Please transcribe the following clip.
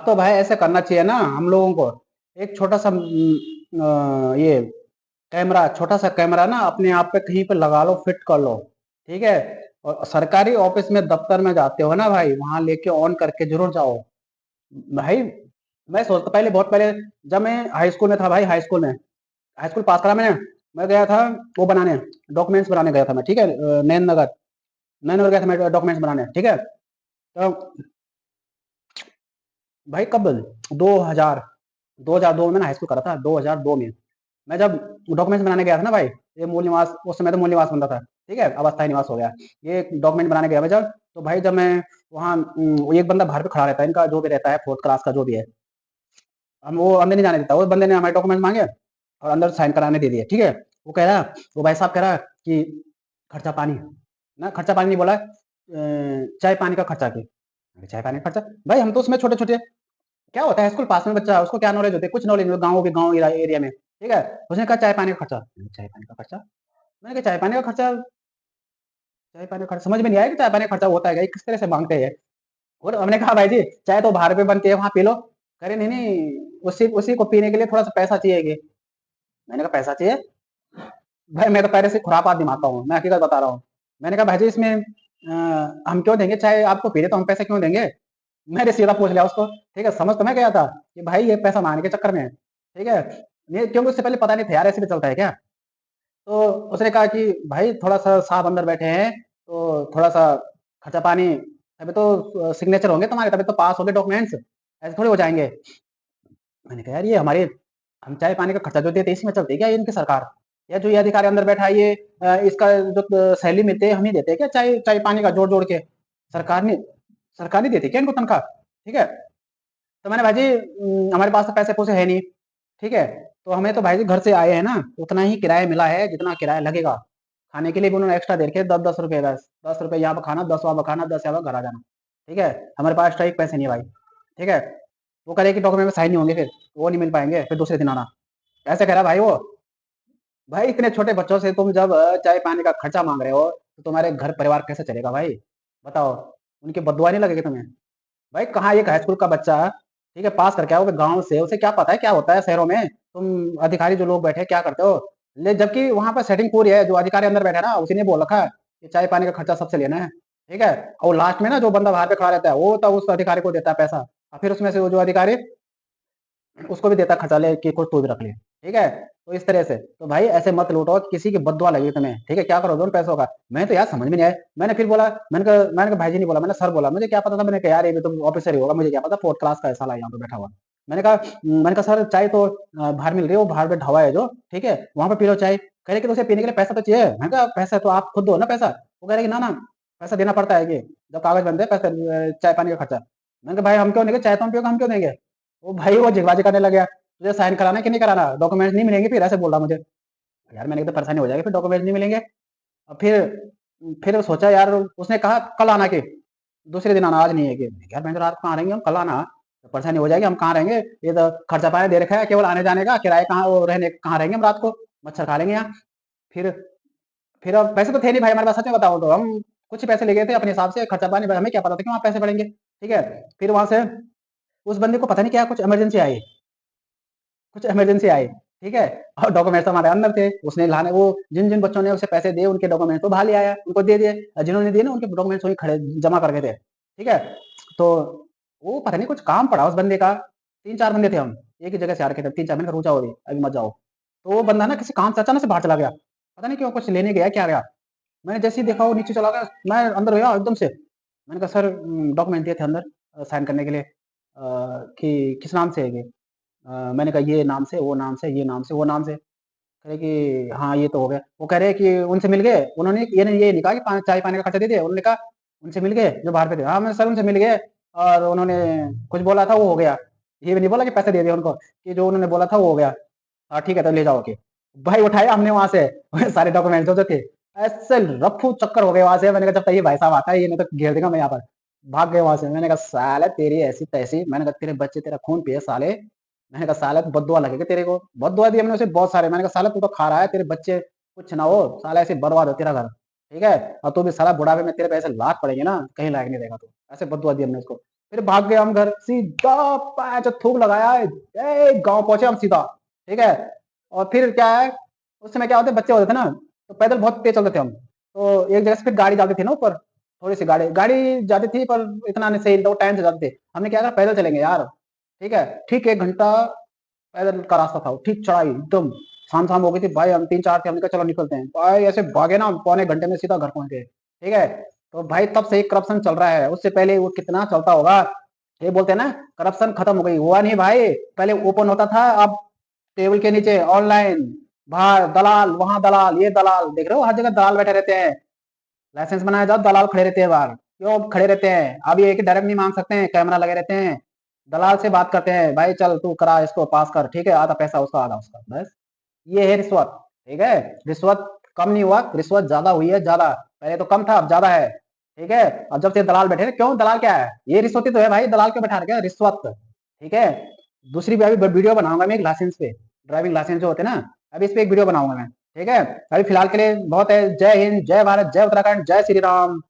अब तो भाई ऐसे करना चाहिए ना हम लोगों को। एक छोटा सा ये कैमरा, छोटा सा कैमरा ना अपने आप पे कहीं पे लगा लो, फिट कर लो। ठीक है। और सरकारी ऑफिस में, दफ्तर में जाते हो ना भाई, वहां लेके ऑन करके जरूर जाओ भाई। मैं सोचता पहले, बहुत पहले, जब मैं हाई स्कूल में था भाई, हाई स्कूल पास करा मैंने। मैं गया था वो बनाने, डॉक्यूमेंट्स बनाने गया था मैं। ठीक है। नैन नगर गया था मैं डॉक्यूमेंट्स बनाने। ठीक है। तो भाई कब, 2000 2002 में मैंने हाई स्कूल करा था, 2002 में। मैं जब डॉक्यूमेंट्स बनाने गया था ना भाई, ये मूल निवास, उस समय तो मूल निवास बनता था। ठीक है, अब अस्थायी निवास हो गया। ये डॉक्यूमेंट बनाने गया मैं जब, तो भाई जब मैं वहाँ, एक बंदा बाहर पे खड़ा रहता है, इनका जो भी रहता है, फोर्थ क्लास का जो भी है, हम वो अंदर नहीं जाने देता। उस बंदे ने हमारे डॉक्यूमेंट मांगे और अंदर साइन कराने दे दिए। ठीक है। वो कह रहा, वो भाई साहब कह रहा कि खर्चा पानी, ना खर्चा पानी नहीं बोला, चाय पानी का खर्चा की। चाय पानी का खर्चा, भाई हम तो उसमें छोटे छोटे, क्या होता है, स्कूल पास में बच्चा, उसको क्या नॉलेज होती है, कुछ नॉलेज नहीं, गाँव के गाँव एरिया में। ठीक है। उसने कहा चाय पानी का खर्चा। चाय पानी का खर्चा, मैंने कहा चाय पानी का खर्चा, चाय पानी का खर्चा समझ में नहीं आया कि चाय पानी का खर्चा होता है क्या? ये किस तरह से मांगते हैं? और हमने कहा भाई जी, चाय तो बाहर पे बनती है, वहां पी लो। करे नहीं नहीं, उसी उसी को पीने के लिए थोड़ा सा पैसा चाहिए कि। मैंने कहा पैसा चाहिए? भाई मैं तो पहले से खुरापात दिमाग का हूँ, मैं हकीकत बता रहा हूँ। मैंने कहा भाई जी इसमें हम क्यों देंगे, चाहे आपको पी रहे तो हम पैसे क्यों देंगे? मैंने सीधा पूछ लिया उसको। ठीक है, समझ तो मैं गया था कि भाई ये पैसा मांगने के चक्कर में है। ठीक है। ये क्योंकि उससे पहले पता नहीं था यार, ऐसे भी चलता है क्या। तो उसने कहा कि भाई थोड़ा सा साहब अंदर बैठे हैं, तो थोड़ा सा खर्चा पानी, तभी तो सिग्नेचर होंगे तुम्हारे, तभी तो पास होंगे डॉक्यूमेंट्स, ऐसे थोड़ी हो जाएंगे। मैंने कहा यार ये हमारे, हम चाय पानी का खर्चा जो देते हैं इसी में चलती है क्या इनकी सरकार? या जो ये अधिकारी अंदर बैठा है ये, इसका जो सैलरी मिलती है हम ही देते हैं क्या, चाय चाय पानी का जोड़ जोड़ के? सरकार नहीं, सरकार नहीं देती क्या इनको तनख्वाह? ठीक है। तो मैंने भाई जी, हमारे पास तो पैसे पूसे है नहीं। ठीक है। तो हमें तो भाई जी घर से आए हैं ना, उतना ही किराया मिला है जितना किराया लगेगा। खाने के लिए भी उन्होंने एक्स्ट्रा दे रखे 10-10 रुपए, बस 10 रुपए यहाँ पर खाना, 10 वहाँ पर खाना, 10 यहाँ पर घर आ जाना। ठीक है। हमारे पास एक्स्ट्रा एक पैसे नहीं है भाई। ठीक है। वो करे कि डॉक्यूमेंट में साइन नहीं होंगे, फिर वो नहीं मिल पाएंगे, फिर दूसरे दिन आना, ऐसे कह रहा भाई वो। भाई इतने छोटे बच्चों से तुम जब चाय पानी का खर्चा मांग रहे हो, तो तुम्हारे घर परिवार कैसे चलेगा भाई? बताओ। उनकी बददुआ नहीं लगेगी तुम्हें? भाई कहाँ, एक हाई स्कूल का बच्चा, ठीक है, पास करके आओगे गाँव से, उसे क्या पता है क्या होता है शहरों में? तुम अधिकारी जो लोग बैठे हैं क्या करते हो? ले जबकि वहां पर सेटिंग पूरी है, जो अधिकारी अंदर बैठा है ना, उसी ने बोल रखा है कि चाय पानी का खर्चा सबसे लेना है। ठीक है। और लास्ट में ना जो बंदा बाहर पे खड़ा रहता है, वो तब उस अधिकारी को देता है पैसा, और फिर उसमें से वो जो अधिकारी, उसको भी देता खर्चा ले कि कुछ तू भी रख ले। ठीक है। तो इस तरह से तो भाई ऐसे मत लूटो कि किसी की बददुआ लगी तुम्हें। ठीक है, क्या करोगे उन पैसों का? मैं तो यार समझ में नहीं आया। मैंने फिर बोला, मैंने कहा भाई जी नहीं बोला, मैंने सर बोला, मुझे क्या पता था। मैंने कहा यार ये भी तो ऑफिसर ही होगा, मुझे क्या पता फोर्थ क्लास का है साला यहाँ पे बैठा हुआ। मैंने कहा सर चाय तो बाहर मिल रही है, वो बाहर पे ढाबा है जो, ठीक है, वहां पे पी लो चाय। कह रहे कि तो उसे पीने के लिए पैसा तो चाहिए। मैंने कहा पैसा तो आप खुद दो ना पैसा। वो कह रहे कि ना ना, पैसा देना पड़ता है कि जब कागज बनते हैं पैसे, चाय पानी का खर्चा। मैंने कहा भाई हम क्यों देंगे, चाय तो हम पियोगे, हम क्यों देंगे? वो भाई वो जिगबाजी करने लग गया, तुझे साइन कराना है कि नहीं कराना, डॉक्यूमेंट नहीं मिलेंगे फिर, ऐसे बोल रहा मुझे। यार मैंने कहा तो परेशानी हो जाएगी फिर, डॉक्यूमेंट नहीं मिलेंगे। और फिर सोचा यार, उसने कहा कल आना के, दूसरे दिन आना, आज नहीं है कि। यार मैं तो रात को कहाँ रहेंगे हम, कल आना, तो परेशानी हो जाएगी, हम कहाँ रहेंगे? ये तो खर्चा पानी दे रखा है केवल आने जाने का, किराए कहाँ, वो रहने कहाँ रहेंगे हम रात को? मच्छर खा लेंगे यहाँ। फिर फिर अब पैसे तो थे नहीं भाई हमारे पास, सच में बताऊं तो हम कुछ ही पैसे ले गए थे अपने हिसाब से, खर्चा पानी हमें क्या पता था कि वहाँ पैसे पड़ेंगे। ठीक है। फिर वहां से उस बंदे को पता नहीं क्या, कुछ इमरजेंसी आई। ठीक है। और डॉक्यूमेंट्स हमारे अंदर थे, उसने लाने, वो जिन जिन बच्चों ने उसे पैसे दिए उनके डॉक्यूमेंट तो बाहर ले आया, उनको दे दिए, और जिन्होंने दिए ना उनके डॉक्यूमेंट्स वहीं खड़े जमा करके थे। ठीक है। तो वो पता नहीं कुछ काम पड़ा उस बंदे का, 3-4 बंदे थे हम, एक ही जगह से आ रखे थे 3-4, मैंने कहा रुक जाओ अभी मत जाओ। तो वो बंदा ना किसी काम से अचानक से बाहर चला गया, पता नहीं क्यों, कुछ लेने गया क्या गया। मैंने जैसे ही देखा वो नीचे चला गया, मैं अंदर गया एकदम से। मैंने कहा सर डॉक्यूमेंट दिए थे अंदर साइन करने के लिए, कि किस नाम से है ये? मैंने कहा ये नाम से, वो नाम से, ये नाम से, वो नाम से। कह रहे कि हाँ ये तो हो गया। वो कह रहे हैं कि उनसे मिल गए, उन्होंने ये नहीं कहा कि चाय पानी का खर्चा दे दिए, उन्होंने कहा उनसे मिल गए जो बाहर पे थे। हाँ मैं सर उनसे मिल गए, और उन्होंने कुछ बोला था वो हो गया। ये भी नहीं बोला कि पैसे दे दिए उनको, कि जो उन्होंने बोला था वो हो गया। हाँ ठीक है तो ले जाओ के। भाई उठाया हमने वहां से सारे डॉक्यूमेंट जो जो थे, ऐसे रफू चक्कर हो गए वहां से। मैंने कहा जब तक ये भाई साहब आता है ये नहीं तो घेर देगा मैं यहाँ पर। भाग गए वहां से। मैंने कहा साले तेरी ऐसी तैसी, मैंने कहा तेरे बच्चे तेरा खून पिए साले। मैंने कहा साले बददुआ लगेगा तेरे को, बददुआ दी हमने उसे बहुत सारे। मैंने कहा साला तू तो खा रहा है, तेरे बच्चे कुछ ना हो, साला ऐसे बर्बाद हो तेरा घर। ठीक है। और तू भी साला बुढ़ापे में तेरे पैसे लाख पड़ेंगे ना, कहीं लायक नहीं रहेगा तू, ऐसे बददुआ दी हमने उसको। फिर भाग गए हम घर, सीधा पैच थूक लगाया, गाँव पहुँचे हम सीधा, ठीक है? और फिर क्या है, उस समय क्या होते बच्चे होते थे ना, तो पैदल बहुत तेज़ चलते थे हम। तो एक जगह से फिर गाड़ी जाती थी ना ऊपर, थोड़ी-सी गाड़ी गाड़ी जाती थी पर इतना नहीं सही, तो टाइम से जाते थे। हमने क्या कहा पैदल चलेंगे यार, ठीक है? ठीक 1 घंटा पैदल का रास्ता था वो, ठीक चढ़ाई एकदम, शाम-शाम हो गई थी भाई, हम 3-4 थे, हमने कहा चलो निकलते हैं। भाई ऐसे भागे ना, पौने घंटे में सीधा घर पहुँच गए, ठीक है? तो भाई तब से ही करप्शन चल रहा है, उससे पहले वो कितना चलता होगा। ये बोलते हैं ना करप्शन खत्म हो गई, हुआ नहीं भाई, पहले ओपन होता था, अब टेबल के नीचे ऑनलाइन, बाहर दलाल, वहाँ दलाल, ये दलाल, देख रहे हो हर जगह दलाल बैठे रहते हैं। लाइसेंस बनाया जाओ, दलाल खड़े रहते हैं बाहर, क्यों खड़े रहते हैं? अब ये है कि डायरेक्ट नहीं मांग सकते हैं, कैमरा लगे रहते हैं, दलाल से बात करते हैं, भाई चल तू करा इसको पास कर, ठीक है? आधा पैसा उसका, आधा उसका, बस। ये है रिश्वत, ठीक है? रिश्वत कम नहीं हुआ, रिश्वत ज्यादा हुई है, ज्यादा। पहले तो कम था, अब ज्यादा है, ठीक है? अब जब से दलाल बैठे हैं, क्यों दलाल क्या है? ये रिश्वत ही तो है भाई, दलाल क्यों बैठा रखे हैं? रिश्वत, ठीक है? दूसरी भी अभी वीडियो बनाऊंगा मैं एक लाइसेंस पे, ड्राइविंग लाइसेंस जो होते हैं ना, अभी इस पे एक वीडियो बनाऊंगा मैं, ठीक है? अभी फिलहाल के लिए बहुत है। जय हिंद, जय भारत, जय उत्तराखंड, जय श्री राम।